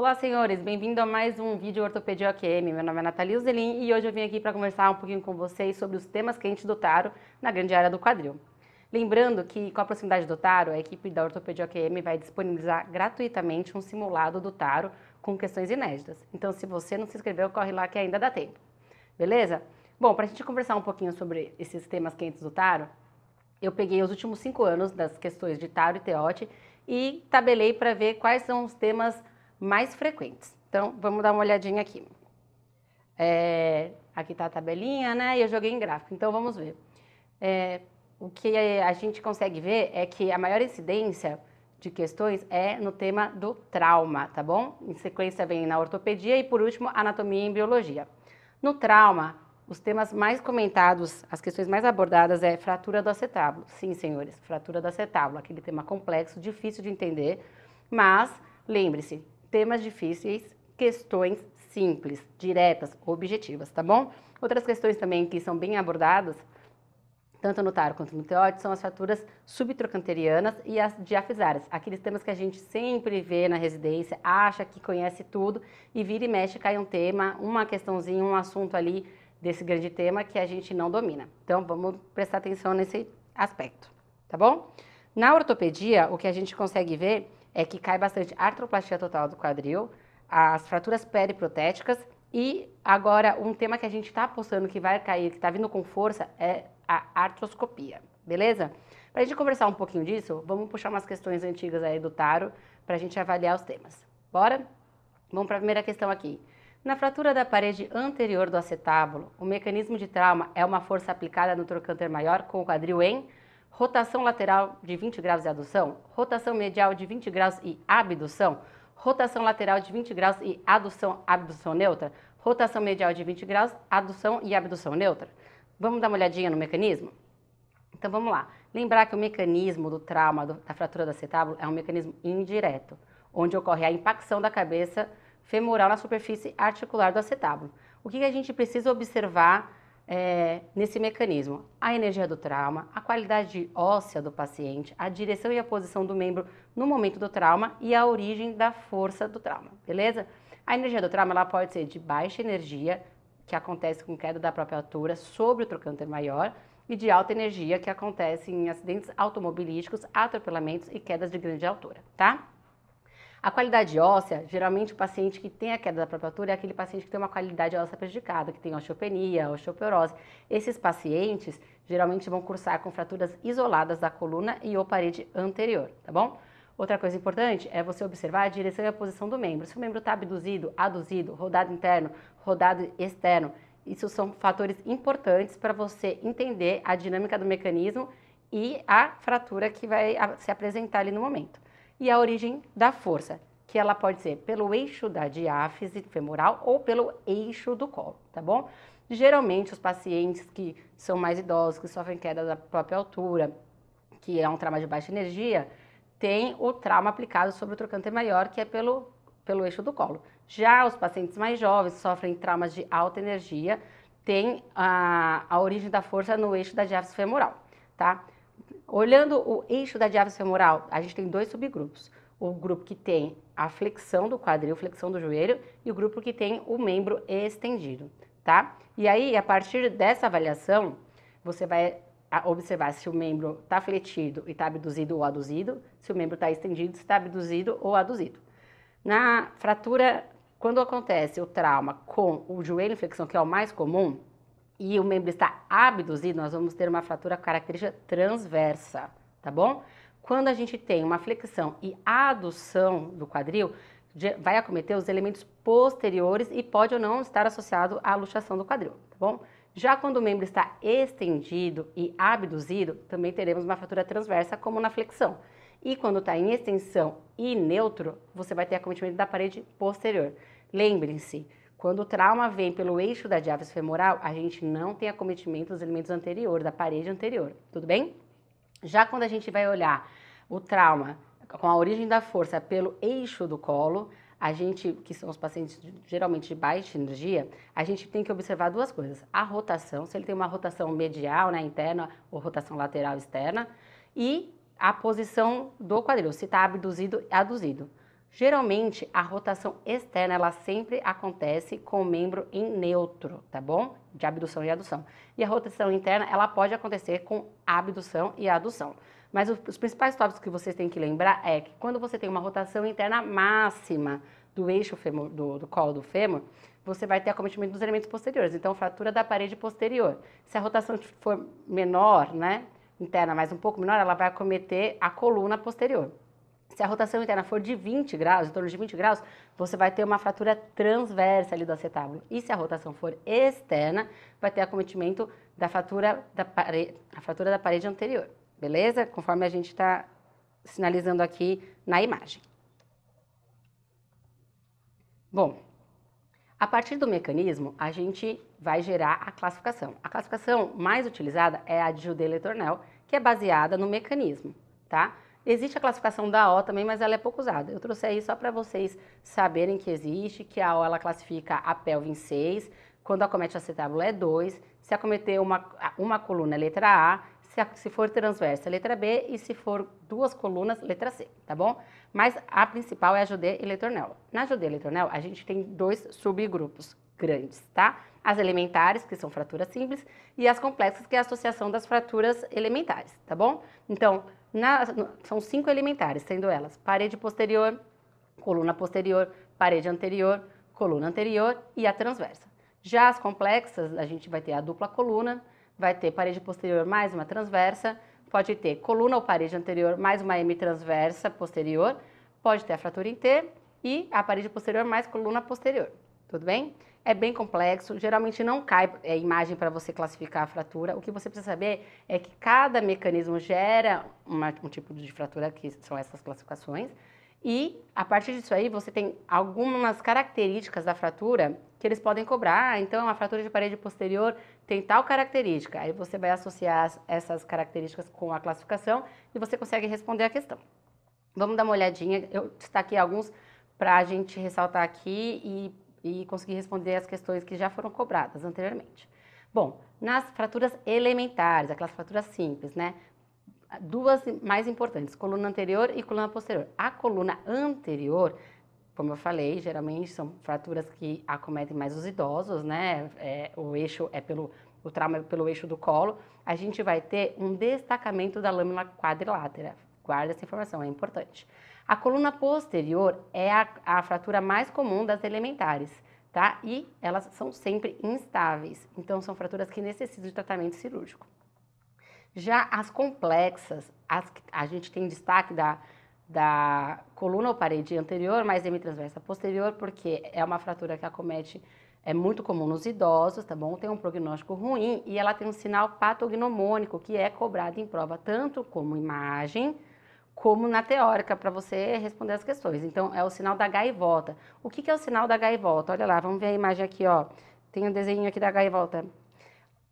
Olá, senhores, bem-vindo a mais um vídeo Ortopedia OQM. Meu nome é Nathalie Uzelin e hoje eu vim aqui para conversar um pouquinho com vocês sobre os temas quentes do taro na grande área do quadril. Lembrando que, com a proximidade do taro, a equipe da Ortopedia OQM vai disponibilizar gratuitamente um simulado do taro com questões inéditas. Então, se você não se inscreveu, corre lá que ainda dá tempo. Beleza? Bom, para a gente conversar um pouquinho sobre esses temas quentes do taro, eu peguei os últimos 5 anos das questões de taro e teote e tabelei para ver quais são os temas mais frequentes. Então, vamos dar uma olhadinha aqui. Aqui está a tabelinha, né? E eu joguei em gráfico. Então, vamos ver. O que a gente consegue ver é que a maior incidência de questões é no tema do trauma, tá bom? Em sequência vem na ortopedia e, por último, anatomia e embriologia. No trauma, os temas mais comentados, as questões mais abordadas é fratura do acetábulo. Sim, senhores, fratura do acetábulo, aquele tema complexo, difícil de entender, mas lembre-se, temas difíceis, questões simples, diretas, objetivas, tá bom? Outras questões também que são bem abordadas, tanto no taro quanto no teote, são as fraturas subtrochanterianas e as diafisárias, aqueles temas que a gente sempre vê na residência, acha que conhece tudo e vira e mexe, cai um tema, uma questãozinha, um assunto ali desse grande tema que a gente não domina. Então, vamos prestar atenção nesse aspecto, tá bom? Na ortopedia, o que a gente consegue ver é que cai bastante artroplastia total do quadril, as fraturas periprotéticas e agora um tema que a gente está apostando que vai cair, que está vindo com força, é a artroscopia, beleza? Para a gente conversar um pouquinho disso, vamos puxar umas questões antigas aí do taro para a gente avaliar os temas. Bora? Vamos para a primeira questão aqui. Na fratura da parede anterior do acetábulo, o mecanismo de trauma é uma força aplicada no trocânter maior com o quadril em rotação lateral de 20 graus e adução, rotação medial de 20 graus e abdução, rotação lateral de 20 graus e adução, abdução neutra, rotação medial de 20 graus, adução e abdução neutra. Vamos dar uma olhadinha no mecanismo? Então vamos lá. Lembrar que o mecanismo do trauma da fratura do acetábulo é um mecanismo indireto, onde ocorre a impacção da cabeça femoral na superfície articular do acetábulo. O que a gente precisa observar nesse mecanismo? A energia do trauma, a qualidade óssea do paciente, a direção e a posição do membro no momento do trauma e a origem da força do trauma, beleza? A energia do trauma ela pode ser de baixa energia, que acontece com queda da própria altura sobre o trocânter maior, e de alta energia, que acontece em acidentes automobilísticos, atropelamentos e quedas de grande altura, tá? A qualidade óssea, geralmente o paciente que tem a queda da própria altura é aquele paciente que tem uma qualidade óssea prejudicada, que tem osteopenia, osteoporose. Esses pacientes geralmente vão cursar com fraturas isoladas da coluna e ou parede anterior, tá bom? Outra coisa importante é você observar a direção e a posição do membro. Se o membro está abduzido, aduzido, rodado interno, rodado externo, isso são fatores importantes para você entender a dinâmica do mecanismo e a fratura que vai se apresentar ali no momento. E a origem da força, que ela pode ser pelo eixo da diáfise femoral ou pelo eixo do colo, tá bom? Geralmente, os pacientes que são mais idosos, que sofrem queda da própria altura, que é um trauma de baixa energia, tem o trauma aplicado sobre o trocânter maior, que é pelo eixo do colo. Já os pacientes mais jovens, que sofrem traumas de alta energia, tem a origem da força no eixo da diáfise femoral, tá? Olhando o eixo da diáfise femoral, a gente tem dois subgrupos. O grupo que tem a flexão do quadril, flexão do joelho, e o grupo que tem o membro estendido, tá? E aí, a partir dessa avaliação, você vai observar se o membro está fletido e está abduzido ou aduzido, se o membro está estendido, se está abduzido ou aduzido. Na fratura, quando acontece o trauma com o joelho em flexão, que é o mais comum, e o membro está abduzido, nós vamos ter uma fratura característica transversa, tá bom? Quando a gente tem uma flexão e adução do quadril, vai acometer os elementos posteriores e pode ou não estar associado à luxação do quadril, tá bom? Já quando o membro está estendido e abduzido, também teremos uma fratura transversa, como na flexão. E quando está em extensão e neutro, você vai ter acometimento da parede posterior. Lembrem-se, quando o trauma vem pelo eixo da diáfise femoral, a gente não tem acometimento dos elementos anteriores, da parede anterior, tudo bem? Já quando a gente vai olhar o trauma com a origem da força pelo eixo do colo, a gente, que são os pacientes geralmente de baixa energia, a gente tem que observar duas coisas. A rotação, se ele tem uma rotação medial, né, interna, ou rotação lateral externa, e a posição do quadril, se está abduzido, aduzido. Geralmente, a rotação externa, ela sempre acontece com o membro em neutro, tá bom? De abdução e adução. E a rotação interna, ela pode acontecer com abdução e adução. Mas os principais tópicos que vocês têm que lembrar é que quando você tem uma rotação interna máxima do eixo fêmur, do colo do fêmur, você vai ter acometimento dos elementos posteriores. Então, fratura da parede posterior. Se a rotação for menor, né, interna, mas um pouco menor, ela vai acometer a coluna posterior. Se a rotação interna for de 20 graus, em torno de 20 graus, você vai ter uma fratura transversa ali do acetábulo. E se a rotação for externa, vai ter acometimento da fratura da parede anterior. Beleza? Conforme a gente está sinalizando aqui na imagem. Bom, a partir do mecanismo, a gente vai gerar a classificação. A classificação mais utilizada é a de Judée-Letournel, que é baseada no mecanismo, tá? Existe a classificação da O também, mas ela é pouco usada. Eu trouxe aí só para vocês saberem que existe, que a O ela classifica a pelve em 6, quando acomete o acetábulo é 2, se acometer uma coluna é letra A, se for transversa, letra B, e se for duas colunas, letra C, tá bom? Mas a principal é a Judée-Letournel. Na Judée-Letournel, a gente tem dois subgrupos grandes, tá? As elementares, que são fraturas simples, e as complexas, que é a associação das fraturas elementares, tá bom? Então, são 5 elementares, sendo elas parede posterior, coluna posterior, parede anterior, coluna anterior e a transversa. Já as complexas, a gente vai ter a dupla coluna, vai ter parede posterior mais uma transversa, pode ter coluna ou parede anterior mais uma hemitransversa posterior, pode ter a fratura em T e a parede posterior mais coluna posterior, tudo bem? É bem complexo, geralmente não cai imagem para você classificar a fratura. O que você precisa saber é que cada mecanismo gera um tipo de fratura, que são essas classificações, e a partir disso aí você tem algumas características da fratura que eles podem cobrar. Então, a fratura de parede posterior tem tal característica, aí você vai associar essas características com a classificação e você consegue responder a questão. Vamos dar uma olhadinha, eu destaquei alguns para a gente ressaltar aqui e conseguir responder as questões que já foram cobradas anteriormente. Bom, nas fraturas elementares, aquelas fraturas simples, né? Duas mais importantes, coluna anterior e coluna posterior. A coluna anterior, como eu falei, geralmente são fraturas que acometem mais os idosos, né? O trauma é pelo eixo do colo. A gente vai ter um destacamento da lâmina quadrilátera. Guarda essa informação, é importante. A coluna posterior é a fratura mais comum das elementares, tá? E elas são sempre instáveis, então são fraturas que necessitam de tratamento cirúrgico. Já as complexas, a gente tem destaque da coluna ou parede anterior mais hemitransversa posterior, porque é uma fratura que acomete, é muito comum nos idosos, tá bom? Tem um prognóstico ruim e ela tem um sinal patognomônico que é cobrado em prova, tanto como imagem, como na teórica, para você responder as questões. Então, é o sinal da gaivota. O que é o sinal da gaivota? Olha lá, vamos ver a imagem aqui, ó. Tem um desenho aqui da gaivota.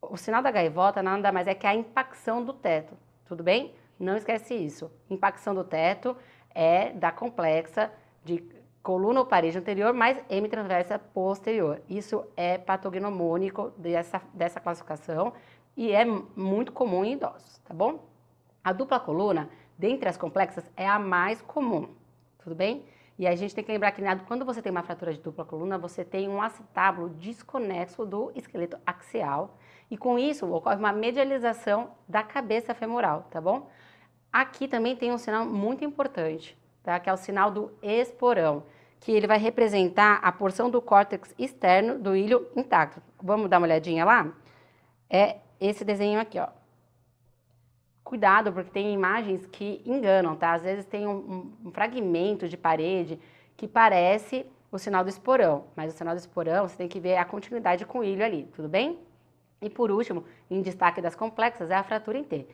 O sinal da gaivota nada mais é que a impacção do teto, tudo bem? Não esquece isso. Impacção do teto é da complexa de coluna ou parede anterior mais hemitransversa posterior. Isso é patognomônico dessa classificação e é muito comum em idosos, tá bom? A dupla coluna, dentre as complexas, é a mais comum, tudo bem? E a gente tem que lembrar que quando você tem uma fratura de dupla coluna, você tem um acetábulo desconexo do esqueleto axial e com isso ocorre uma medialização da cabeça femoral, tá bom? Aqui também tem um sinal muito importante, tá? Que é o sinal do esporão, que ele vai representar a porção do córtex externo do ilho intacto. Vamos dar uma olhadinha lá? É esse desenho aqui, ó. Cuidado, porque tem imagens que enganam, tá? Às vezes tem um fragmento de parede que parece o sinal do esporão, mas o sinal do esporão você tem que ver a continuidade com o ilho ali, tudo bem? E por último, em destaque das complexas, é a fratura em T.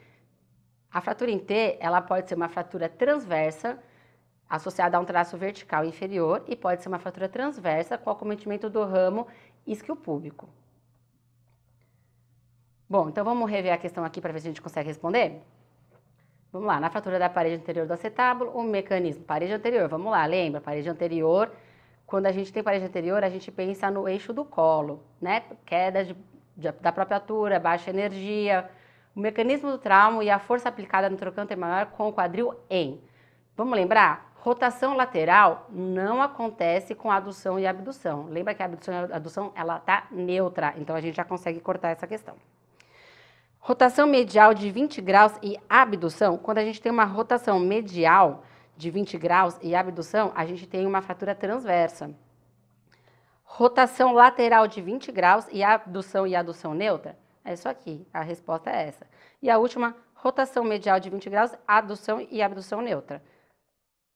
A fratura em T, ela pode ser uma fratura transversa associada a um traço vertical inferior e pode ser uma fratura transversa com acometimento do ramo isquiopúbico. Bom, então vamos rever a questão aqui para ver se a gente consegue responder? Vamos lá, na fratura da parede anterior do acetábulo, o mecanismo, parede anterior, vamos lá, lembra, parede anterior, quando a gente tem parede anterior, a gente pensa no eixo do colo, né, queda da própria altura, baixa energia, o mecanismo do trauma e a força aplicada no trocânter maior com o quadril em. Vamos lembrar? Rotação lateral não acontece com adução e abdução. Lembra que a abdução e a adução, ela tá neutra, então a gente já consegue cortar essa questão. Rotação medial de 20 graus e abdução, quando a gente tem uma rotação medial de 20 graus e abdução, a gente tem uma fratura transversa. Rotação lateral de 20 graus e adução neutra, é isso aqui, a resposta é essa. E a última, rotação medial de 20 graus, adução e abdução neutra.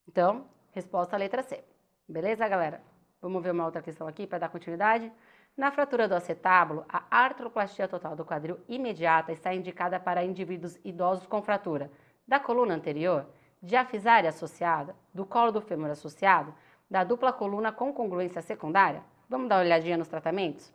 Então, resposta letra C. Beleza, galera? Vamos ver uma outra questão aqui para dar continuidade. Na fratura do acetábulo, a artroplastia total do quadril imediata está indicada para indivíduos idosos com fratura da coluna anterior, diafisária associada, do colo do fêmur associado, da dupla coluna com congruência secundária. Vamos dar uma olhadinha nos tratamentos?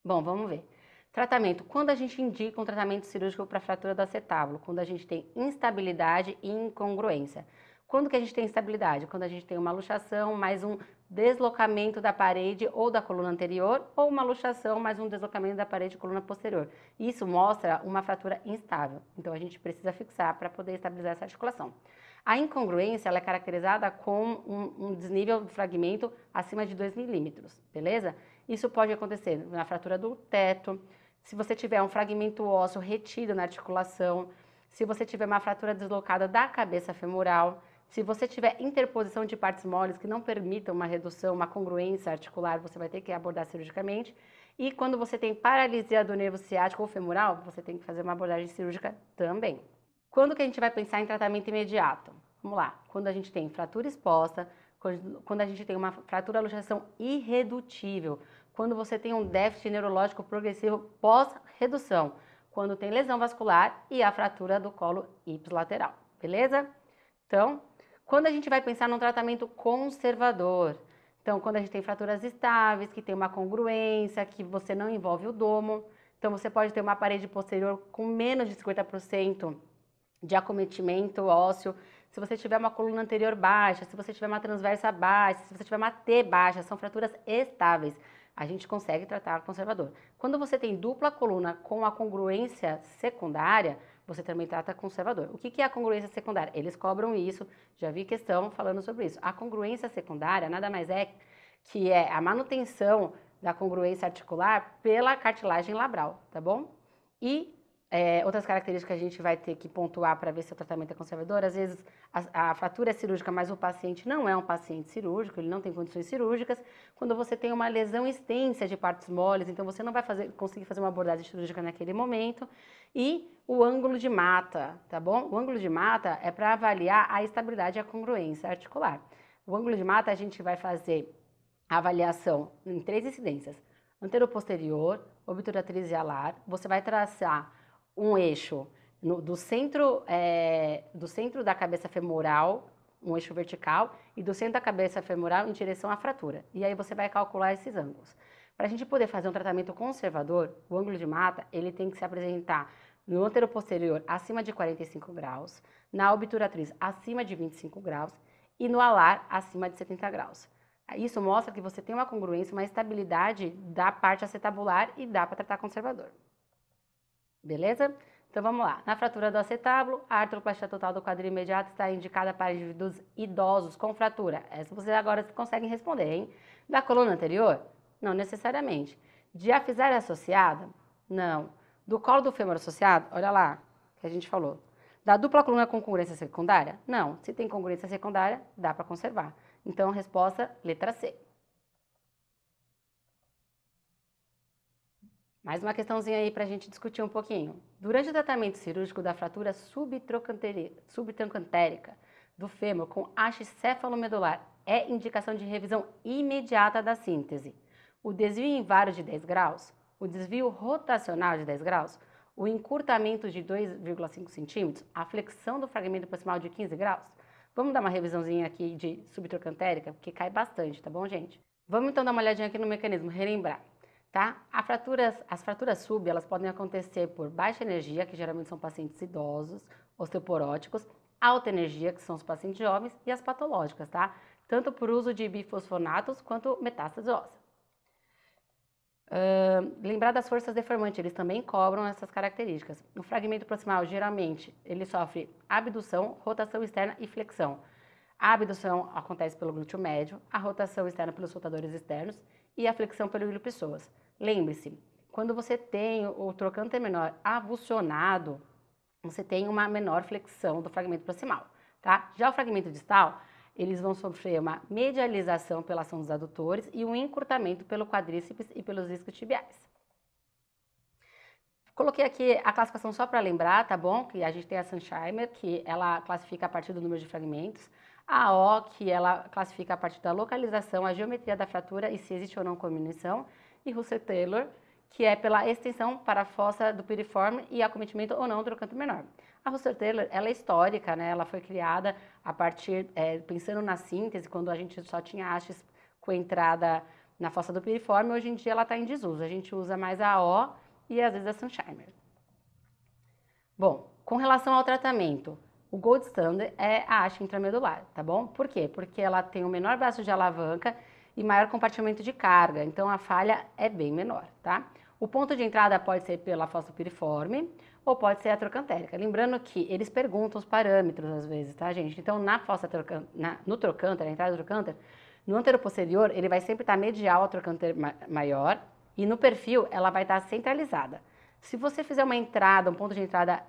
Bom, vamos ver. Tratamento. Quando a gente indica um tratamento cirúrgico para fratura do acetábulo? Quando a gente tem instabilidade e incongruência. Quando que a gente tem instabilidade? Quando a gente tem uma luxação mais um deslocamento da parede ou da coluna anterior, ou uma luxação mais um deslocamento da parede e coluna posterior. Isso mostra uma fratura instável. Então, a gente precisa fixar para poder estabilizar essa articulação. A incongruência ela é caracterizada com um desnível do fragmento acima de 2 milímetros, beleza? Isso pode acontecer na fratura do teto, se você tiver um fragmento ósseo retido na articulação, se você tiver uma fratura deslocada da cabeça femoral, se você tiver interposição de partes moles que não permitam uma redução, uma congruência articular, você vai ter que abordar cirurgicamente. E quando você tem paralisia do nervo ciático ou femoral, você tem que fazer uma abordagem cirúrgica também. Quando que a gente vai pensar em tratamento imediato? Vamos lá. Quando a gente tem fratura exposta, quando a gente tem uma fratura luxação irredutível, quando você tem um déficit neurológico progressivo pós-redução, quando tem lesão vascular e a fratura do colo ipsilateral, beleza? Então, quando a gente vai pensar num tratamento conservador, então quando a gente tem fraturas estáveis, que tem uma congruência, que você não envolve o domo, então você pode ter uma parede posterior com menos de 50% de acometimento ósseo, se você tiver uma coluna anterior baixa, se você tiver uma transversa baixa, se você tiver uma T baixa, são fraturas estáveis. A gente consegue tratar conservador. Quando você tem dupla coluna com a congruência secundária, você também trata conservador. O que é a congruência secundária? Eles cobram isso, já vi questão falando sobre isso. A congruência secundária nada mais é que é a manutenção da congruência articular pela cartilagem labral, tá bom? E outras características que a gente vai ter que pontuar para ver se o tratamento é conservador, às vezes a fratura é cirúrgica, mas o paciente não é um paciente cirúrgico, ele não tem condições cirúrgicas. Quando você tem uma lesão extensa de partes moles, então você não vai conseguir fazer uma abordagem cirúrgica naquele momento. E o ângulo de mata, tá bom? O ângulo de mata é para avaliar a estabilidade e a congruência articular. O ângulo de mata a gente vai fazer a avaliação em 3 incidências. Anteroposterior, obturatriz e alar. Você vai traçar um eixo do centro da cabeça femoral, um eixo vertical, e do centro da cabeça femoral em direção à fratura. E aí você vai calcular esses ângulos. Para a gente poder fazer um tratamento conservador, o ângulo de mata ele tem que se apresentar no anteroposterior acima de 45 graus, na obturatriz acima de 25 graus e no alar acima de 70 graus. Isso mostra que você tem uma congruência, uma estabilidade da parte acetabular e dá para tratar conservador. Beleza? Então vamos lá. Na fratura do acetábulo, a artroplastia total do quadril imediato está indicada para indivíduos idosos com fratura. Essa vocês agora conseguem responder, hein? Da coluna anterior? Não necessariamente. Diafisária associada? Não. Do colo do fêmur associado? Olha lá, que a gente falou. Da dupla coluna com congruência secundária? Não. Se tem congruência secundária, dá para conservar. Então, resposta, letra C. Mais uma questãozinha aí para a gente discutir um pouquinho. Durante o tratamento cirúrgico da fratura subtroncantérica do fêmur com haste cefalomedular, é indicação de revisão imediata da síntese. O desvio invário de 10 graus, o desvio rotacional de 10 graus, o encurtamento de 2,5 centímetros, a flexão do fragmento proximal de 15 graus. Vamos dar uma revisãozinha aqui de subtroncantérica, porque cai bastante, tá bom, gente? Vamos então dar uma olhadinha aqui no mecanismo, relembrar. Tá? As fraturas sub, elas podem acontecer por baixa energia, que geralmente são pacientes idosos, osteoporóticos, alta energia, que são os pacientes jovens, e as patológicas, tá? Tanto por uso de bifosfonatos quanto metástase óssea. Lembrar das forças deformantes, eles também cobram essas características. No fragmento proximal, geralmente, ele sofre abdução, rotação externa e flexão. A abdução acontece pelo glúteo médio, a rotação externa pelos rotadores externos e a flexão pelo ilho-pessoas. Lembre-se, quando você tem o trocânter menor avulsionado, você tem uma menor flexão do fragmento proximal, tá? Já o fragmento distal, eles vão sofrer uma medialização pela ação dos adutores e um encurtamento pelo quadríceps e pelos isquiotibiais. Coloquei aqui a classificação só para lembrar, tá bom? Que a gente tem a Sunsheimer, que ela classifica a partir do número de fragmentos. A O, que ela classifica a partir da localização, a geometria da fratura e se existe ou não comunição. E Russell-Taylor, que é pela extensão para a fossa do piriforme e acometimento ou não do trocânter menor. A Russell-Taylor, ela é histórica, né? Ela foi criada a partir, pensando na síntese, quando a gente só tinha hastes com entrada na fossa do piriforme. Hoje em dia ela está em desuso, a gente usa mais a O e às vezes a Sunsheimer. Bom, com relação ao tratamento, o gold standard é a haste intramedular, tá bom? Por quê? Porque ela tem o menor braço de alavanca e maior compartimento de carga, então a falha é bem menor, tá? O ponto de entrada pode ser pela fossa piriforme ou pode ser a trocantérica. Lembrando que eles perguntam os parâmetros às vezes, tá, gente? Então, na fossa no trocânter, na entrada do trocânter, no anteroposterior, ele vai sempre estar medial ao trocânter maior e no perfil ela vai estar centralizada. Se você fizer uma entrada, um ponto de entrada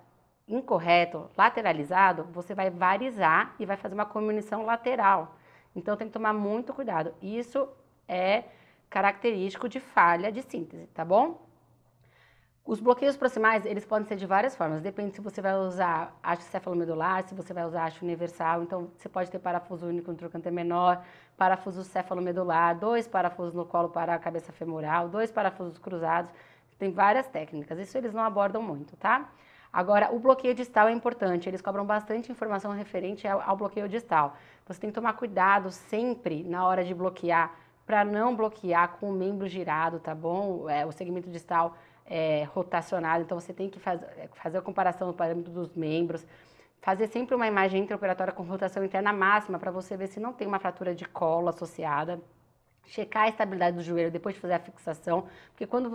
incorreto, lateralizado, você vai varizar e vai fazer uma comunição lateral. Então tem que tomar muito cuidado. Isso é característico de falha de síntese, tá bom? Os bloqueios proximais, eles podem ser de várias formas, depende se você vai usar haste cefalomedular, se você vai usar haste universal, então você pode ter parafuso único no trocânter menor, parafuso cefalomedular, 2 parafusos no colo para a cabeça femoral, 2 parafusos cruzados, tem várias técnicas, isso eles não abordam muito, tá? Agora, o bloqueio distal é importante, eles cobram bastante informação referente ao bloqueio distal. Você tem que tomar cuidado sempre na hora de bloquear, para não bloquear com o membro girado, tá bom? O segmento distal rotacionado, então você tem que fazer a comparação do parâmetro dos membros, fazer sempre uma imagem intraoperatória com rotação interna máxima para você ver se não tem uma fratura de colo associada, checar a estabilidade do joelho depois de fazer a fixação, porque quando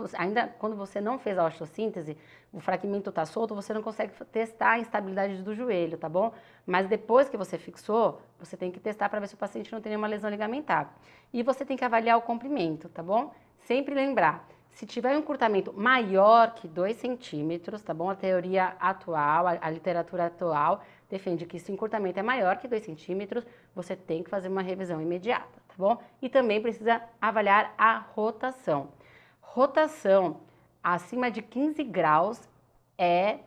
você não fez a osteossíntese, o fragmento está solto, você não consegue testar a instabilidade do joelho, tá bom? Mas depois que você fixou, você tem que testar para ver se o paciente não tem nenhuma lesão ligamentar. E você tem que avaliar o comprimento, tá bom? Sempre lembrar, se tiver um encurtamento maior que 2 centímetros, tá bom? A teoria atual, a literatura atual defende que se o encurtamento é maior que 2 centímetros, você tem que fazer uma revisão imediata, tá bom? E também precisa avaliar a rotação. Rotação acima de 15 graus é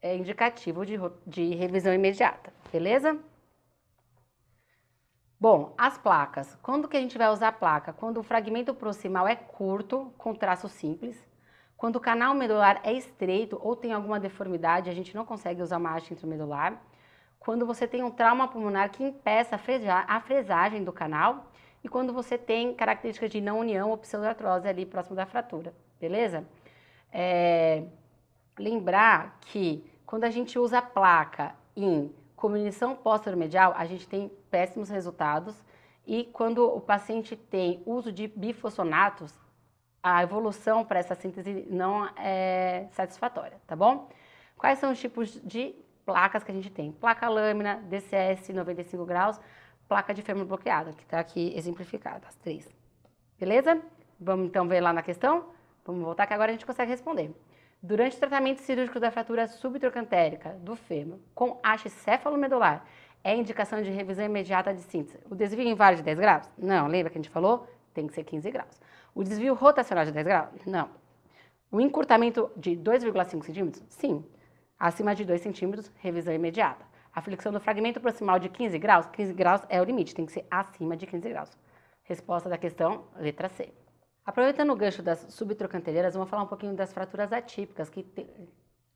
indicativo de revisão imediata, beleza? Bom, as placas. Quando que a gente vai usar a placa? Quando o fragmento proximal é curto, com traço simples. Quando o canal medular é estreito ou tem alguma deformidade, a gente não consegue usar uma haste intramedular. Quando você tem um trauma pulmonar que impeça a fresagem do canal. E quando você tem características de não união ou pseudoartrose ali próximo da fratura, beleza? Lembrar que quando a gente usa a placa em comunição posterior-medial, a gente tem péssimos resultados e quando o paciente tem uso de bifosfonatos, a evolução para essa síntese não é satisfatória, tá bom? Quais são os tipos de placas que a gente tem? Placa lâmina, DCS 95 graus, placa de fêmur bloqueada, que está aqui exemplificada, as 3. Beleza? Vamos então ver lá na questão? Vamos voltar que agora a gente consegue responder. Durante o tratamento cirúrgico da fratura subtrocantérica do fêmur com haste cefalomedular, é indicação de revisão imediata de síntese. O desvio inválido de 10 graus? Não. Lembra que a gente falou? Tem que ser 15 graus. O desvio rotacional de 10 graus? Não. O encurtamento de 2,5 centímetros? Sim. Acima de 2 centímetros, revisão imediata. A flexão do fragmento proximal de 15 graus? 15 graus é o limite, tem que ser acima de 15 graus. Resposta da questão, letra C. Aproveitando o gancho das subtrocanteleiras, vamos falar um pouquinho das fraturas atípicas, que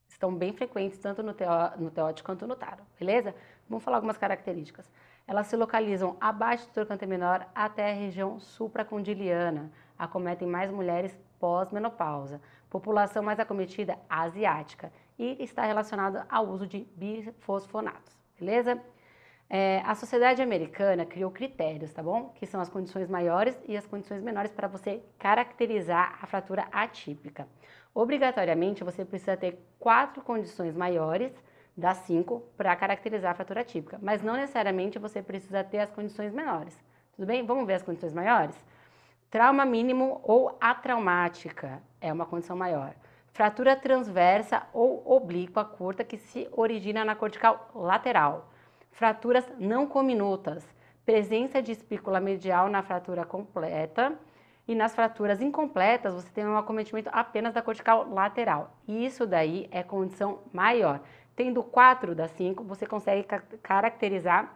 estão bem frequentes tanto no teótico quanto no taro, beleza? Vamos falar algumas características. Elas se localizam abaixo do trocânter menor até a região supracondiliana, acometem mais mulheres pós-menopausa, população mais acometida asiática e está relacionada ao uso de bifosfonatos, beleza? A sociedade americana criou critérios, tá bom? Que são as condições maiores e as condições menores para você caracterizar a fratura atípica. Obrigatoriamente, você precisa ter 4 condições maiores, das 5 para caracterizar a fratura atípica, mas não necessariamente você precisa ter as condições menores. Tudo bem? Vamos ver as condições maiores? Trauma mínimo ou atraumática é uma condição maior. Fratura transversa ou oblíqua curta que se origina na cortical lateral. Fraturas não cominutas. Presença de espícula medial na fratura completa. E nas fraturas incompletas, você tem um acometimento apenas da cortical lateral. E isso daí é condição maior. Tendo 4 das 5, você consegue caracterizar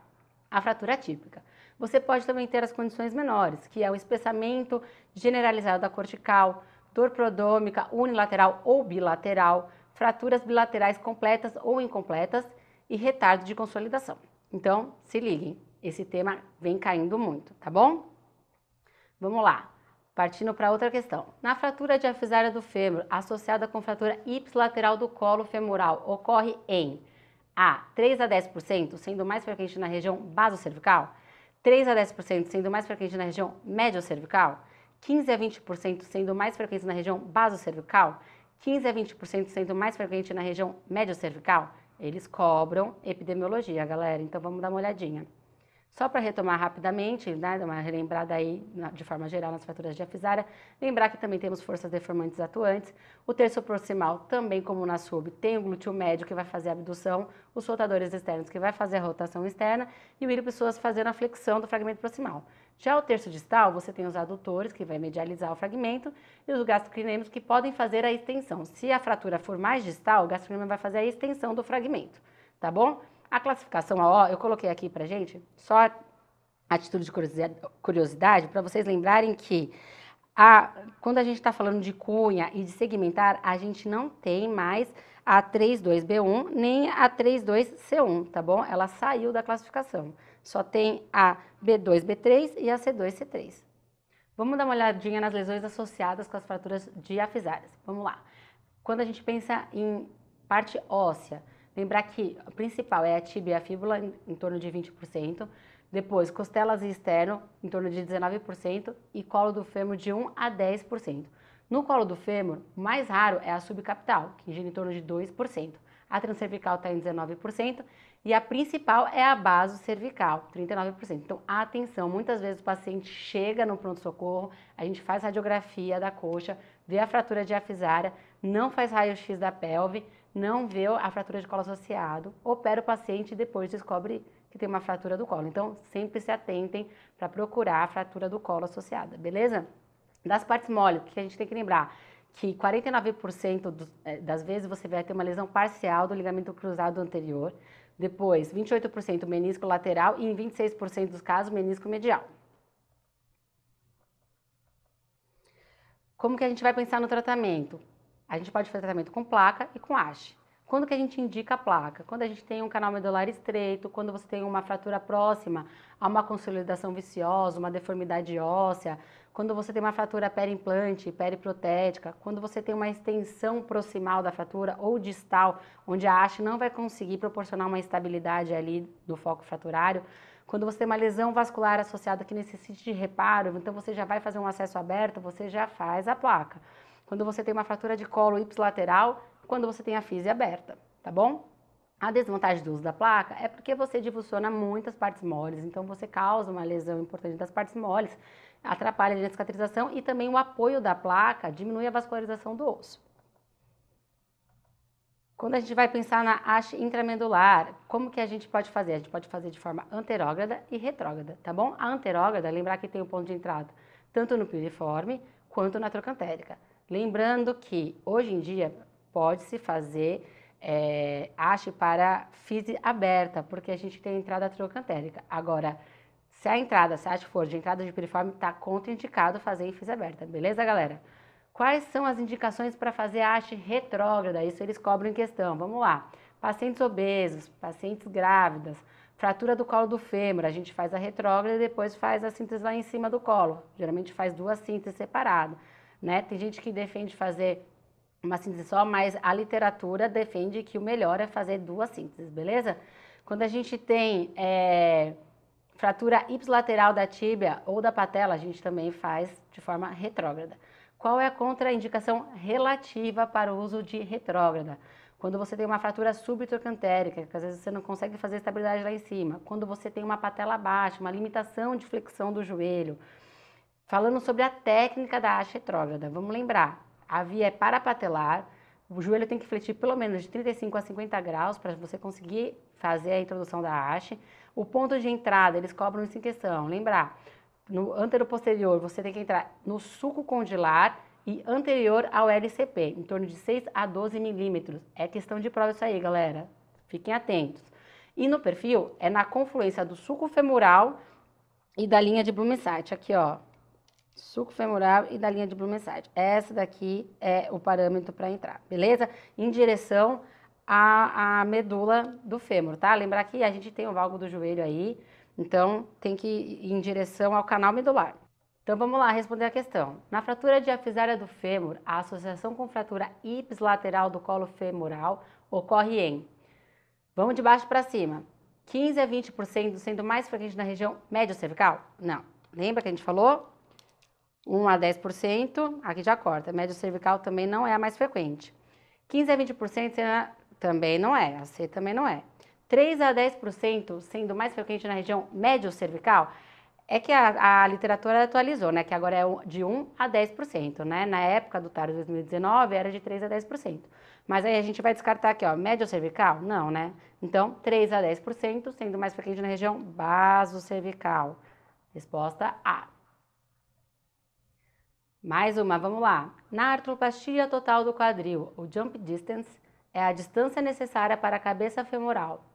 a fratura atípica. Você pode também ter as condições menores, que é o espessamento generalizado da cortical, dor prodrômica unilateral ou bilateral, fraturas bilaterais completas ou incompletas e retardo de consolidação. Então, se liguem, esse tema vem caindo muito, tá bom? Vamos lá, partindo para outra questão. Na fratura diafisária do fêmur, associada com fratura ipsilateral do colo femoral, ocorre em A, 3 a 10%, sendo mais frequente na região basocervical, 3 a 10% sendo mais frequente na região médio-cervical, 15 a 20% sendo mais frequente na região basocervical, 15 a 20% sendo mais frequente na região médio-cervical. Eles cobram epidemiologia, galera, então vamos dar uma olhadinha. Só para retomar rapidamente, né, dar uma relembrada aí de forma geral nas fraturas diafisária, lembrar que também temos forças deformantes atuantes, o terço proximal também como na sub tem o glúteo médio que vai fazer a abdução, os soltadores externos que vai fazer a rotação externa e o ilho-pessoas fazendo a flexão do fragmento proximal. Já o terço distal, você tem os adutores que vai medializar o fragmento e os gastrocnêmicos que podem fazer a extensão. Se a fratura for mais distal, o gastrocnêmico vai fazer a extensão do fragmento, tá bom? A classificação, ó, eu coloquei aqui pra gente, só a título de curiosidade, para vocês lembrarem que quando a gente está falando de cunha e de segmentar, a gente não tem mais a 32B1 nem a 32C1, tá bom? Ela saiu da classificação. Só tem a B2, B3 e a C2, C3. Vamos dar uma olhadinha nas lesões associadas com as fraturas diafisárias. Vamos lá. Quando a gente pensa em parte óssea, lembrar que a principal é a tíbia e a fíbula, em torno de 20%. Depois, costelas e externo, em torno de 19%. E colo do fêmur, de 1 a 10%. No colo do fêmur, o mais raro é a subcapital, que gira em torno de 2%. A transcervical está em 19%. E a principal é a basocervical, 39%. Então, atenção, muitas vezes o paciente chega no pronto-socorro, a gente faz radiografia da coxa, vê a fratura diafisária, não faz raio-x da pelve, não vê a fratura de colo associado, opera o paciente e depois descobre que tem uma fratura do colo. Então, sempre se atentem para procurar a fratura do colo associada, beleza? Das partes moles, o que a gente tem que lembrar? Que 49% das vezes você vai ter uma lesão parcial do ligamento cruzado anterior, depois 28% menisco lateral e em 26% dos casos menisco medial. Como que a gente vai pensar no tratamento? A gente pode fazer tratamento com placa e com haste. Quando que a gente indica a placa? Quando a gente tem um canal medular estreito, quando você tem uma fratura próxima a uma consolidação viciosa, uma deformidade óssea, quando você tem uma fratura periimplante, periprotética, quando você tem uma extensão proximal da fratura ou distal, onde a haste não vai conseguir proporcionar uma estabilidade ali do foco fraturário, quando você tem uma lesão vascular associada que necessite de reparo, então você já vai fazer um acesso aberto, você já faz a placa. Quando você tem uma fratura de colo ipsilateral, quando você tem a físia aberta, tá bom? A desvantagem do uso da placa é porque você divulsiona muitas partes moles, então você causa uma lesão importante das partes moles, atrapalha a cicatrização e também o apoio da placa diminui a vascularização do osso. Quando a gente vai pensar na haste intramedular, como que a gente pode fazer? A gente pode fazer de forma anterógrada e retrógrada, tá bom? A anterógrada, lembrar que tem um ponto de entrada tanto no piriforme quanto na trocantérica. Lembrando que, hoje em dia, pode-se fazer haste para fise aberta, porque a gente tem a entrada trocantérica. Agora, se a haste for de entrada de piriforme, está contraindicado fazer em fise aberta, beleza, galera? Quais são as indicações para fazer a haste retrógrada? Isso eles cobram em questão. Vamos lá. Pacientes obesos, pacientes grávidas, fratura do colo do fêmur, a gente faz a retrógrada e depois faz a síntese lá em cima do colo. Geralmente faz 2 sínteses separadas, né? Tem gente que defende fazer uma síntese só, mas a literatura defende que o melhor é fazer 2 sínteses, beleza? Quando a gente tem fratura ipsilateral da tíbia ou da patela, a gente também faz de forma retrógrada. Qual é a contraindicação relativa para o uso de retrógrada? Quando você tem uma fratura subtrocantérica, que às vezes você não consegue fazer estabilidade lá em cima. Quando você tem uma patela baixa, uma limitação de flexão do joelho. Falando sobre a técnica da haste retrógrada, vamos lembrar, a via é parapatelar, o joelho tem que flexir pelo menos de 35 a 50 graus para você conseguir fazer a introdução da haste. O ponto de entrada, eles cobram isso em questão, lembrar, no anteroposterior você tem que entrar no sulco condilar e anterior ao LCP, em torno de 6 a 12 milímetros. É questão de prova isso aí, galera. Fiquem atentos. E no perfil, é na confluência do sulco femoral e da linha de Blumenstadt. Aqui, ó. Sulco femoral e da linha de Blumenstadt. Essa daqui é o parâmetro para entrar, beleza? Em direção à medula do fêmur, tá? Lembrar que a gente tem o valgo do joelho aí, então tem que ir em direção ao canal medular. Então vamos lá responder a questão. Na fratura diafisária do fêmur, a associação com fratura ipsilateral do colo femoral ocorre em, vamos de baixo para cima, 15 a 20% sendo mais frequente na região médio-cervical? Não. Lembra que a gente falou? 1 a 10%, aqui já corta. Médio-cervical também não é a mais frequente. 15 a 20% também não é, a C também não é. 3 a 10% sendo mais frequente na região médio-cervical? É que a literatura atualizou, né? Que agora é de 1 a 10%, né? Na época do TARO 2019 era de 3 a 10%. Mas aí a gente vai descartar aqui, ó, médio cervical? Não, né? Então, 3 a 10% sendo mais frequente na região basocervical. Resposta A. Mais uma, vamos lá. Na artroplastia total do quadril, o jump distance é a distância necessária para a cabeça femoral.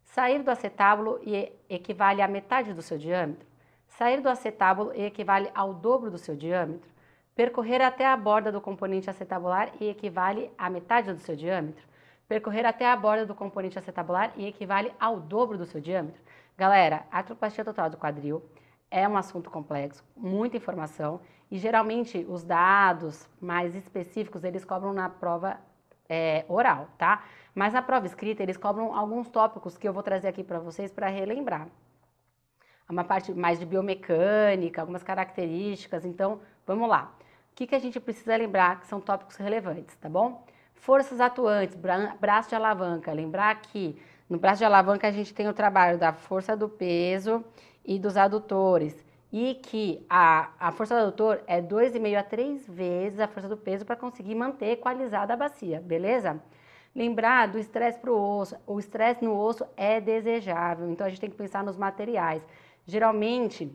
Sair do acetábulo equivale à metade do seu diâmetro. Sair do acetábulo equivale ao dobro do seu diâmetro. Percorrer até a borda do componente acetabular e equivale à metade do seu diâmetro. Percorrer até a borda do componente acetabular e equivale ao dobro do seu diâmetro. Galera, a artroplastia total do quadril é um assunto complexo, muita informação, e geralmente os dados mais específicos eles cobram na prova oral, tá? Mas na prova escrita eles cobram alguns tópicos que eu vou trazer aqui para vocês para relembrar. Uma parte mais de biomecânica, algumas características, então vamos lá. O que a gente precisa lembrar que são tópicos relevantes, tá bom? Forças atuantes, braço de alavanca, lembrar que no braço de alavanca a gente tem o trabalho da força do peso e dos adutores, e que a força do adutor é 2,5 a 3 vezes a força do peso para conseguir manter equalizada a bacia, beleza? Lembrar do estresse para o osso, o estresse no osso é desejável, então a gente tem que pensar nos materiais. Geralmente,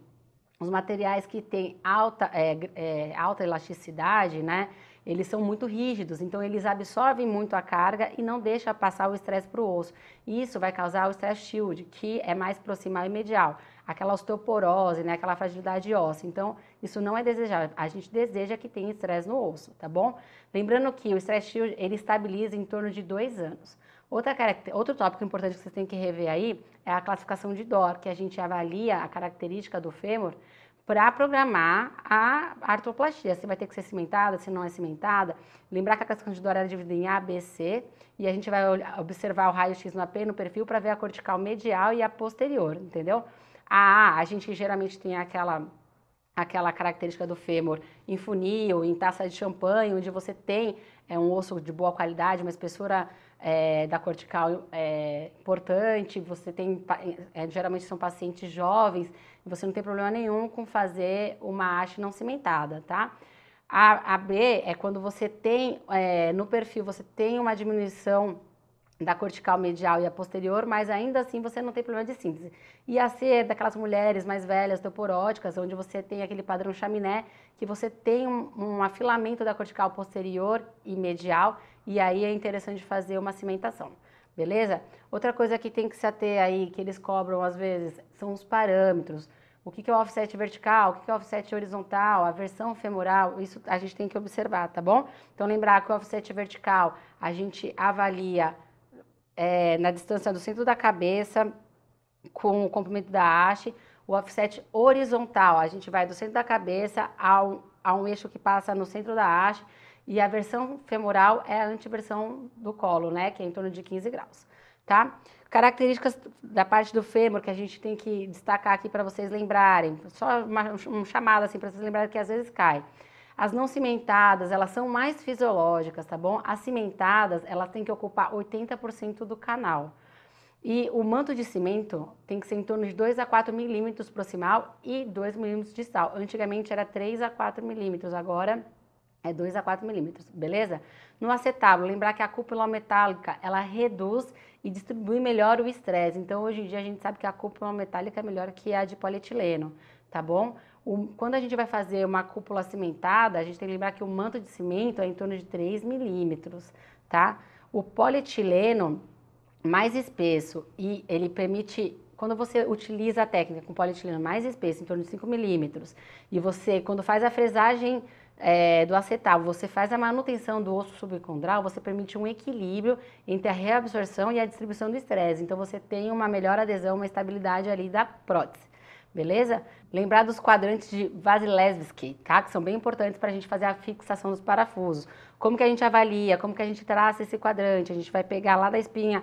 os materiais que têm alta elasticidade, né, eles são muito rígidos, então eles absorvem muito a carga e não deixam passar o estresse para o osso. Isso vai causar o stress shield, que é mais proximal e medial, aquela osteoporose, né, aquela fragilidade óssea. Então, isso não é desejável. A gente deseja que tenha estresse no osso, tá bom? Lembrando que o stress shield, ele estabiliza em torno de 2 anos. Outro tópico importante que você tem que rever aí é a classificação de DOR, que a gente avalia a característica do fêmur para programar a artroplastia. Se vai ter que ser cimentada, se não é cimentada. Lembrar que a classificação de DOR era dividida em A, B, C, e a gente vai observar o raio-x no AP e no perfil para ver a cortical medial e a posterior, entendeu? A gente geralmente tem aquela característica do fêmur em funil, em taça de champanhe, onde você tem um osso de boa qualidade, uma espessura da cortical importante, você tem, geralmente são pacientes jovens, e você não tem problema nenhum com fazer uma haste não cimentada, tá? A B é quando você tem, no perfil, você tem uma diminuição da cortical medial e a posterior, mas ainda assim você não tem problema de síntese. E a C é daquelas mulheres mais velhas, osteoporóticas, onde você tem aquele padrão chaminé, que você tem um afilamento da cortical posterior e medial, e aí é interessante fazer uma cimentação, beleza? Outra coisa que tem que se ater aí, que eles cobram às vezes, são os parâmetros. O que é o offset vertical, o que é o offset horizontal, a versão femoral, isso a gente tem que observar, tá bom? Então lembrar que o offset vertical a gente avalia na distância do centro da cabeça com o comprimento da haste. O offset horizontal, a gente vai do centro da cabeça a um eixo que passa no centro da haste, e a versão femoral é a antiversão do colo, né, que é em torno de 15 graus, tá? Características da parte do fêmur que a gente tem que destacar aqui para vocês lembrarem, só um chamado assim para vocês lembrarem que às vezes cai. As não cimentadas, elas são mais fisiológicas, tá bom? As cimentadas, elas têm que ocupar 80% do canal. E o manto de cimento tem que ser em torno de 2 a 4 milímetros proximal e 2 milímetros distal. Antigamente era 3 a 4 milímetros, agora é 2 a 4 milímetros, beleza? No acetábulo, lembrar que a cúpula metálica, ela reduz e distribui melhor o estresse. Então, hoje em dia, a gente sabe que a cúpula metálica é melhor que a de polietileno, tá bom? Quando a gente vai fazer uma cúpula cimentada, a gente tem que lembrar que o manto de cimento é em torno de 3 milímetros, tá? O polietileno mais espesso e ele permite, quando você utiliza a técnica com polietileno mais espesso, em torno de 5 milímetros, e você, quando faz a fresagem do acetábulo, você faz a manutenção do osso subcondral, você permite um equilíbrio entre a reabsorção e a distribuição do estresse. Então, você tem uma melhor adesão, uma estabilidade ali da prótese, beleza? Lembrar dos quadrantes de Vasilevsky, tá? Que são bem importantes para a gente fazer a fixação dos parafusos. Como que a gente avalia, como que a gente traça esse quadrante? A gente vai pegar lá da espinha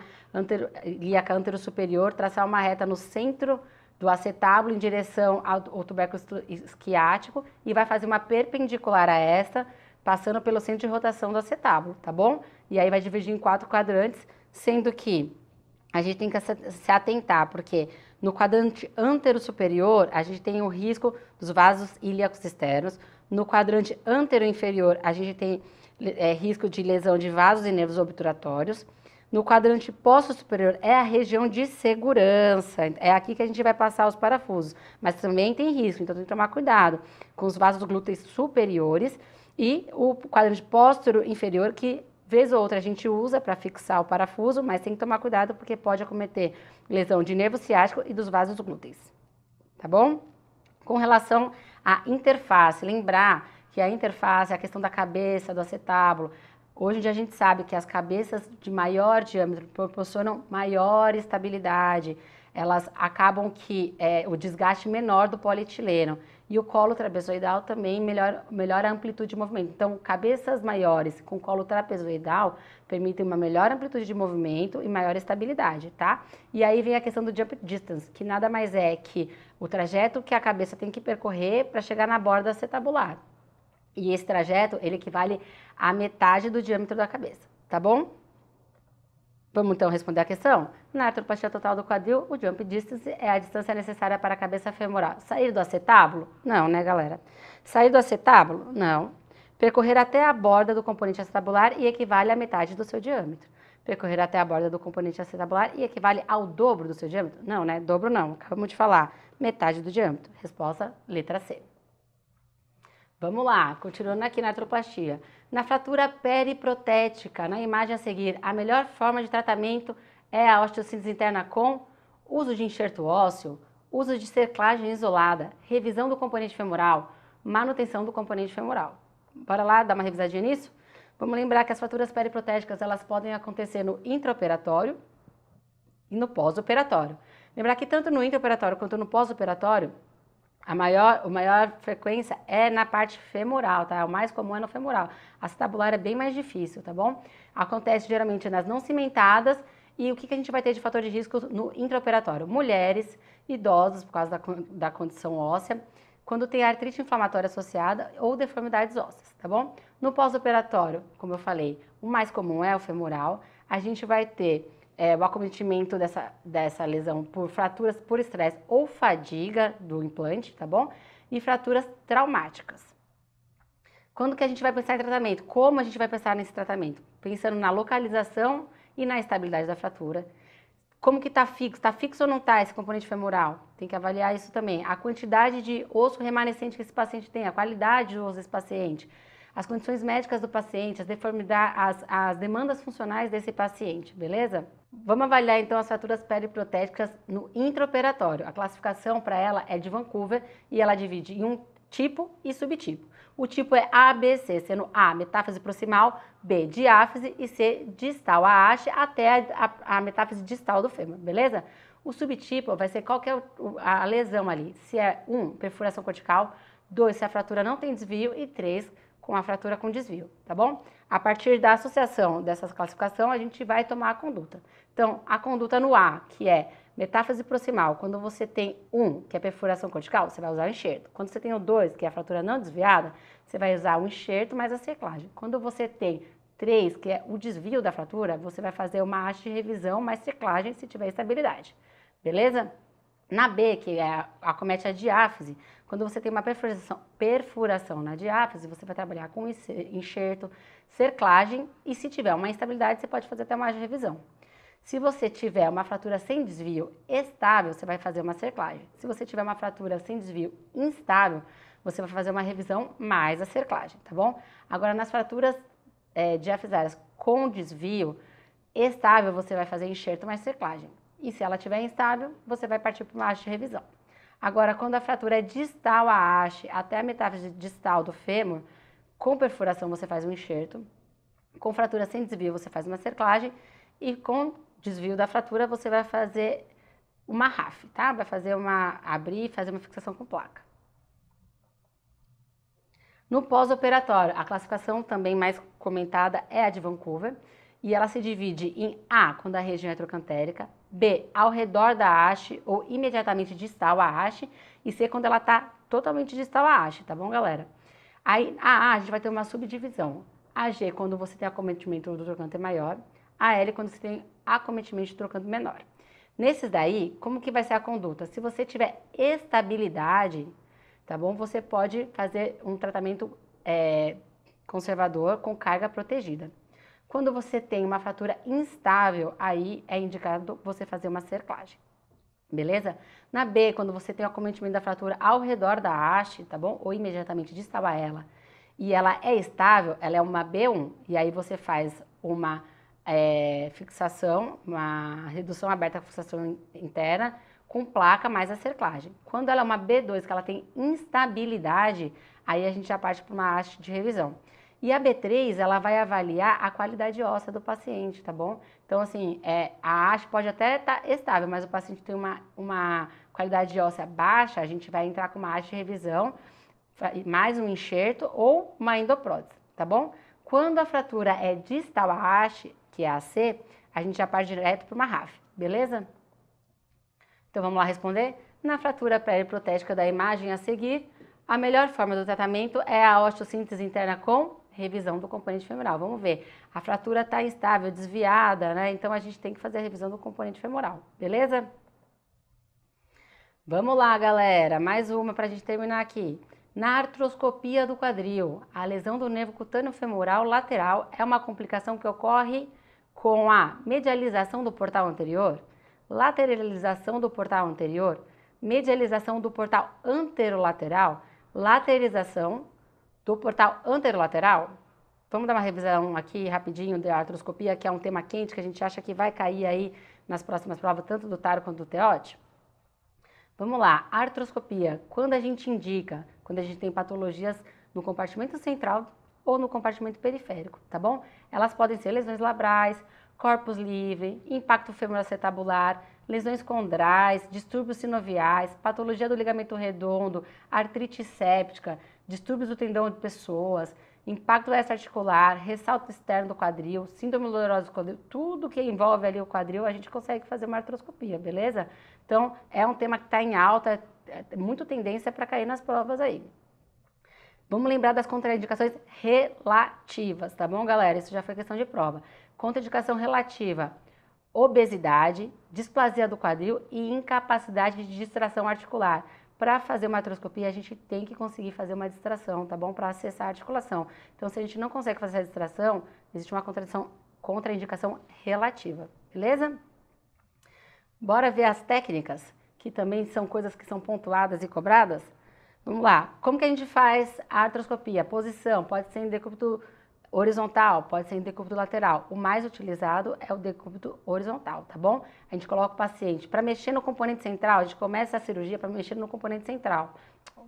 ilíaca anterosuperior, traçar uma reta no centro do acetábulo em direção ao tubérculo isquiático e vai fazer uma perpendicular a esta, passando pelo centro de rotação do acetábulo, tá bom? E aí vai dividir em 4 quadrantes, sendo que a gente tem que se atentar, porque no quadrante antero-superior, a gente tem o risco dos vasos ilíacos externos. No quadrante antero-inferior, a gente tem risco de lesão de vasos e nervos obturatórios. No quadrante posto-superior é a região de segurança, é aqui que a gente vai passar os parafusos, mas também tem risco, então tem que tomar cuidado com os vasos glúteos superiores e o quadrante póstero-inferior, que vez ou outra a gente usa para fixar o parafuso, mas tem que tomar cuidado porque pode acometer lesão de nervo ciático e dos vasos glúteos, tá bom? Com relação à interface, lembrar que a interface é a questão da cabeça, do acetábulo. Hoje em dia a gente sabe que as cabeças de maior diâmetro proporcionam maior estabilidade, elas acabam que o desgaste menor do polietileno e o colo trapezoidal também melhora a amplitude de movimento. Então, cabeças maiores com colo trapezoidal permitem uma melhor amplitude de movimento e maior estabilidade, tá? E aí vem a questão do jump distance, que nada mais é que o trajeto que a cabeça tem que percorrer para chegar na borda acetabular. E esse trajeto, ele equivale à metade do diâmetro da cabeça, tá bom? Vamos então responder a questão? Na artropatia total do quadril, o jump distance é a distância necessária para a cabeça femoral. Sair do acetábulo? Não, né, galera? Sair do acetábulo? Não. Percorrer até a borda do componente acetabular e equivale à metade do seu diâmetro. Percorrer até a borda do componente acetabular e equivale ao dobro do seu diâmetro? Não, né? Dobro não, acabamos de falar. Metade do diâmetro. Resposta, letra C. Vamos lá, continuando aqui na artroplastia. Na fratura periprotética, na imagem a seguir, a melhor forma de tratamento é a osteossíntese interna com uso de enxerto ósseo, uso de cerclagem isolada, revisão do componente femoral, manutenção do componente femoral. Bora lá dar uma revisadinha nisso? Vamos lembrar que as fraturas periprotéticas elas podem acontecer no intraoperatório e no pós-operatório. Lembrar que tanto no intraoperatório quanto no pós-operatório, a maior frequência é na parte femoral, tá? O mais comum é no femoral. A acetabular é bem mais difícil, tá bom? Acontece geralmente nas não cimentadas. E o que a gente vai ter de fator de risco no intraoperatório? Mulheres, idosos, por causa da condição óssea, quando tem artrite inflamatória associada ou deformidades ósseas, tá bom? No pós-operatório, como eu falei, o mais comum é o femoral. A gente vai ter o acometimento dessa lesão por fraturas por estresse ou fadiga do implante, tá bom? E fraturas traumáticas. Quando que a gente vai pensar em tratamento? Como a gente vai pensar nesse tratamento? Pensando na localização e na estabilidade da fratura. Como que está fixo ou não está esse componente femoral? Tem que avaliar isso também. A quantidade de osso remanescente que esse paciente tem, a qualidade do osso desse paciente, as condições médicas do paciente, as deformidades, as demandas funcionais desse paciente, beleza? Vamos avaliar então as fraturas periprotéticas no intraoperatório. A classificação para ela é de Vancouver e ela divide em um tipo e subtipo. O tipo é ABC, sendo A, metáfise proximal, B, diáfise e C, distal, a haste até a metáfise distal do fêmur, beleza? O subtipo vai ser qual que é a lesão ali. Se é 1, perfuração cortical, 2, se a fratura não tem desvio e 3, com a fratura com desvio, tá bom? A partir da associação dessas classificações, a gente vai tomar a conduta. Então, a conduta no A, que é metáfase proximal, quando você tem 1, que é perfuração cortical, você vai usar o enxerto. Quando você tem o 2, que é a fratura não desviada, você vai usar o enxerto mais a seclagem. Quando você tem 3, que é o desvio da fratura, você vai fazer uma haste de revisão mais seclagem se tiver estabilidade. Beleza? Na B, que acomete a diáfise, quando você tem uma perfuração na diáfise, você vai trabalhar com enxerto, cerclagem e se tiver uma instabilidade, você pode fazer até uma haste de revisão. Se você tiver uma fratura sem desvio estável, você vai fazer uma cerclagem. Se você tiver uma fratura sem desvio instável, você vai fazer uma revisão mais a cerclagem, tá bom? Agora, nas fraturas diafisárias com desvio estável, você vai fazer enxerto mais cerclagem. E se ela estiver instável, você vai partir para uma haste de revisão. Agora, quando a fratura é distal à haste, até a metáfise distal do fêmur, com perfuração você faz um enxerto. Com fratura sem desvio, você faz uma cerclagem. E com desvio da fratura, você vai fazer uma RAF, tá? Vai fazer abrir e fazer uma fixação com placa. No pós-operatório, a classificação também mais comentada é a de Vancouver. E ela se divide em A, quando a região é trocantérica, B, ao redor da haste ou imediatamente distal à haste, e C, quando ela está totalmente distal à haste, tá bom, galera? Aí, a gente vai ter uma subdivisão. A G, quando você tem acometimento do trocânter maior, a L, quando você tem acometimento do trocânter menor. Nesses daí, como que vai ser a conduta? Se você tiver estabilidade, tá bom? Você pode fazer um tratamento conservador com carga protegida. Quando você tem uma fratura instável, aí é indicado você fazer uma cerclagem, beleza? Na B, quando você tem o acometimento da fratura ao redor da haste, tá bom? Ou imediatamente distal a ela, e ela é estável, ela é uma B1, e aí você faz uma fixação, uma redução aberta à fixação interna, com placa mais a cerclagem. Quando ela é uma B2, que ela tem instabilidade, aí a gente já parte para uma haste de revisão. E a B3, ela vai avaliar a qualidade óssea do paciente, tá bom? Então, assim, a haste pode até estar estável, mas o paciente tem uma qualidade óssea baixa, a gente vai entrar com uma haste de revisão, mais um enxerto ou uma endoprótese, tá bom? Quando a fratura é distal à haste, que é a C, a gente já parte direto para uma RAF, beleza? Então, vamos lá responder? Na fratura periprotética da imagem a seguir, a melhor forma do tratamento é a osteossíntese interna com revisão do componente femoral. Vamos ver, a fratura está instável, desviada, né? Então, a gente tem que fazer a revisão do componente femoral, beleza? Vamos lá, galera, mais uma para a gente terminar aqui. Na artroscopia do quadril, a lesão do nervo cutâneo femoral lateral é uma complicação que ocorre com a medialização do portal anterior, lateralização do portal anterior, medialização do portal anterolateral, lateralização do portal anterolateral. Vamos dar uma revisão aqui rapidinho da artroscopia, que é um tema quente que a gente acha que vai cair aí nas próximas provas, tanto do Taro quanto do TEOT. Vamos lá, artroscopia, quando a gente indica, quando a gente tem patologias no compartimento central ou no compartimento periférico, tá bom? Elas podem ser lesões labrais, corpus livre, impacto femoroacetabular, lesões condrais, distúrbios sinoviais, patologia do ligamento redondo, artrite séptica, distúrbios do tendão de pessoas, impacto extraarticular, ressalto externo do quadril, síndrome dolorosa do quadril, tudo que envolve ali o quadril, a gente consegue fazer uma artroscopia, beleza? Então, é um tema que está em alta, é muito tendência para cair nas provas aí. Vamos lembrar das contraindicações relativas, tá bom, galera? Isso já foi questão de prova. Contraindicação relativa, obesidade, displasia do quadril e incapacidade de distração articular. Para fazer uma artroscopia, a gente tem que conseguir fazer uma distração, tá bom? Para acessar a articulação. Então, se a gente não consegue fazer essa distração, existe uma contraindicação relativa, beleza? Bora ver as técnicas, que também são coisas que são pontuadas e cobradas? Vamos lá. Como que a gente faz a artroscopia? Posição, pode ser em decúbito horizontal, pode ser em decúbito lateral. O mais utilizado é o decúbito horizontal, tá bom? A gente coloca o paciente para mexer no componente central, a gente começa a cirurgia para mexer no componente central.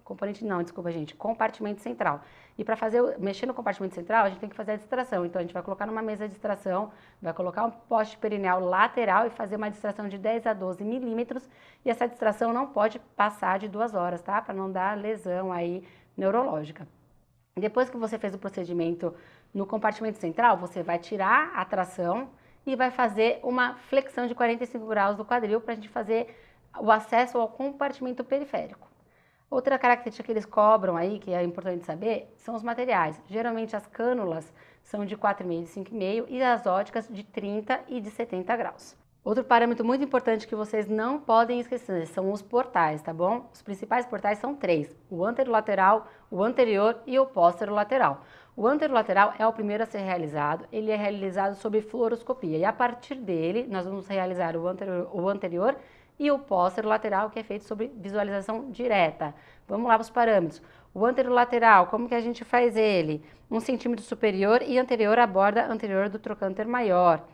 Compartimento central. E para mexer no compartimento central, a gente tem que fazer a distração. Então, a gente vai colocar numa mesa de distração, vai colocar um poste perineal lateral e fazer uma distração de 10 a 12 milímetros. E essa distração não pode passar de 2 horas, tá? Para não dar lesão aí neurológica. Depois que você fez o procedimento no compartimento central, você vai tirar a tração e vai fazer uma flexão de 45 graus do quadril para a gente fazer o acesso ao compartimento periférico. Outra característica que eles cobram aí, que é importante saber, são os materiais. Geralmente as cânulas são de 4,5 e 5,5 e as óticas de 30 e de 70 graus. Outro parâmetro muito importante que vocês não podem esquecer são os portais, tá bom? Os principais portais são 3, o anterolateral, o anterior e o posterolateral. O anterolateral é o primeiro a ser realizado, ele é realizado sob fluoroscopia e a partir dele nós vamos realizar o anterior e o posterolateral, que é feito sob visualização direta. Vamos lá para os parâmetros. O anterolateral, como que a gente faz ele? 1 centímetro superior e anterior à borda anterior do trocânter maior.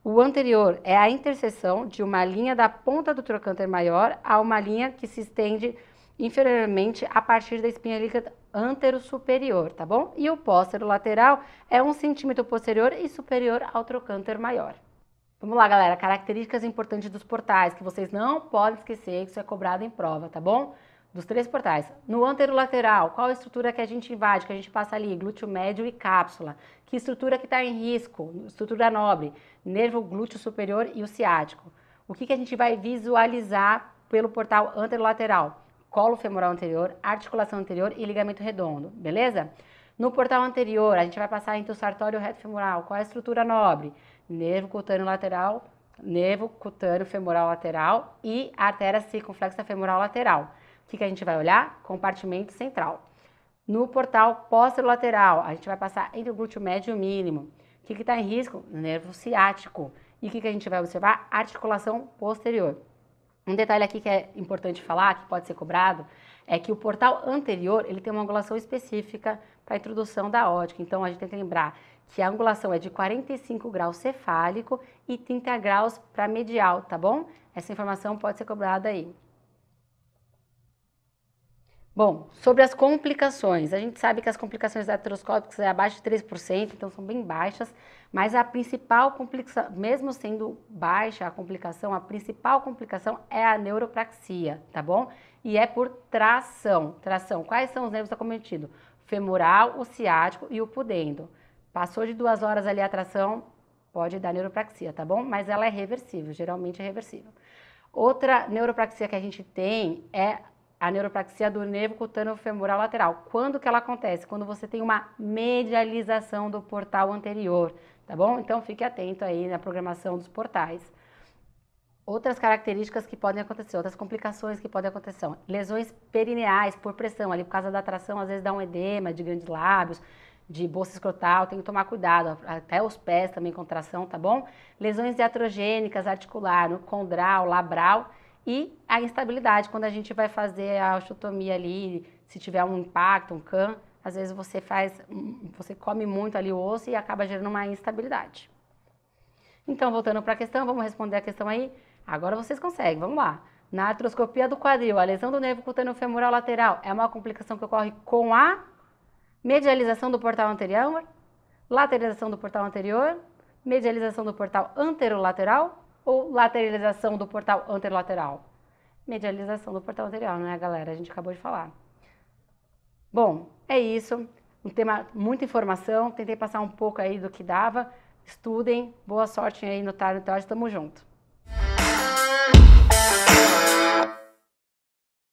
O anterior é a interseção de uma linha da ponta do trocânter maior a uma linha que se estende inferiormente a partir da espinha líquida antero-superior, tá bom? E o posterolateral é 1 centímetro posterior e superior ao trocânter maior. Vamos lá, galera, características importantes dos portais, que vocês não podem esquecer que isso é cobrado em prova, tá bom? Dos 3 portais. No anterolateral, qual a estrutura que a gente invade, que a gente passa ali? Glúteo médio e cápsula. Que estrutura que está em risco? Estrutura nobre, nervo glúteo superior e o ciático. O que a gente vai visualizar pelo portal anterolateral? Colo femoral anterior, articulação anterior e ligamento redondo, beleza? No portal anterior, a gente vai passar entre o sartório e o reto femoral. Qual é a estrutura nobre? Nervo cutâneo lateral, nervo cutâneo femoral lateral e artéria circunflexa femoral lateral. O que a gente vai olhar? Compartimento central. No portal posterolateral, a gente vai passar entre o glúteo médio e o mínimo. O que está em risco? Nervo ciático. E o que a gente vai observar? Articulação posterior. Um detalhe aqui que é importante falar, que pode ser cobrado, é que o portal anterior ele tem uma angulação específica para a introdução da ótica. Então, a gente tem que lembrar que a angulação é de 45 graus cefálico e 30 graus para medial, tá bom? Essa informação pode ser cobrada aí. Bom, sobre as complicações, a gente sabe que as complicações artroscópicas é abaixo de 3%, então são bem baixas, mas a principal complicação, mesmo sendo baixa a complicação, a principal complicação é a neuropraxia, tá bom? E é por tração. Tração, quais são os nervos acometidos? Femoral, o ciático e o pudendo. Passou de 2 horas ali a tração, pode dar neuropraxia, tá bom? Mas ela é reversível, geralmente é reversível. Outra neuropraxia que a gente tem é a neuropraxia do nervo cutâneo femoral lateral. Quando que ela acontece? Quando você tem uma medialização do portal anterior, tá bom? Então fique atento aí na programação dos portais. Outras características que podem acontecer, outras complicações que podem acontecer, lesões perineais por pressão, ali por causa da tração, às vezes dá um edema de grandes lábios, de bolsa escrotal, tem que tomar cuidado, até os pés também com tração, tá bom? Lesões iatrogênicas, articular, no condral, labral, e a instabilidade, quando a gente vai fazer a osteotomia ali, se tiver um impacto, um CAM, às vezes você come muito ali o osso e acaba gerando uma instabilidade. Então, voltando para a questão, vamos responder a questão aí? Agora vocês conseguem, vamos lá. Na artroscopia do quadril, a lesão do nervo cutâneo femoral lateral é uma complicação que ocorre com a medialização do portal anterior, lateralização do portal anterior, medialização do portal anterolateral ou lateralização do portal anterolateral? Medialização do portal anterior, né, galera? A gente acabou de falar. Bom, é isso. Um tema, muita informação. Tentei passar um pouco aí do que dava. Estudem. Boa sorte aí no Tarot. Tamo junto.